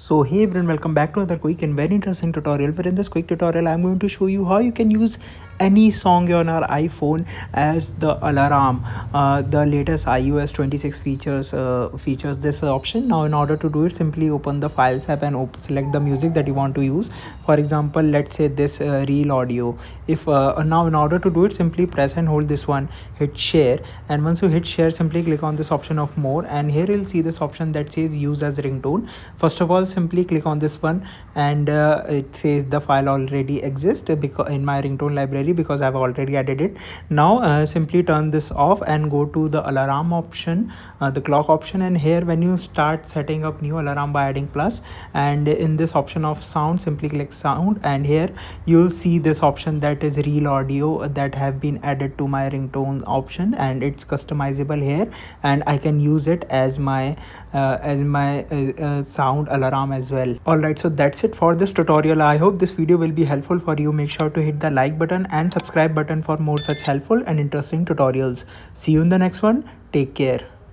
So hey everyone, welcome back to another quick and very interesting tutorial. Where in this quick tutorial I'm going to show you how you can use any song on our iPhone as the alarm. The latest iOS 26 features this option. Now in order to do it, simply open the Files app and select the music that you want to use. For example, let's say this reel audio. If now in order to do it, simply press and hold this one, hit share, and once you hit share, simply click on this option of more, and here you'll see this option that says use as ringtone. First of all, simply click on this one, and it says the file already exists because in my ringtone library, because I've already added it. Now simply turn this off and go to the alarm option, the clock option, and here when you start setting up new alarm by adding plus, and in this option of sound, simply click sound, and here you'll see this option that is reel audio that have been added to my ringtone option, and it's customizable here, and I can use it as my sound alarm as well. Alright, so that's it for this tutorial. I hope this video will be helpful for you. Make sure to hit the like button and subscribe button for more such helpful and interesting tutorials. See you in the next one. Take care.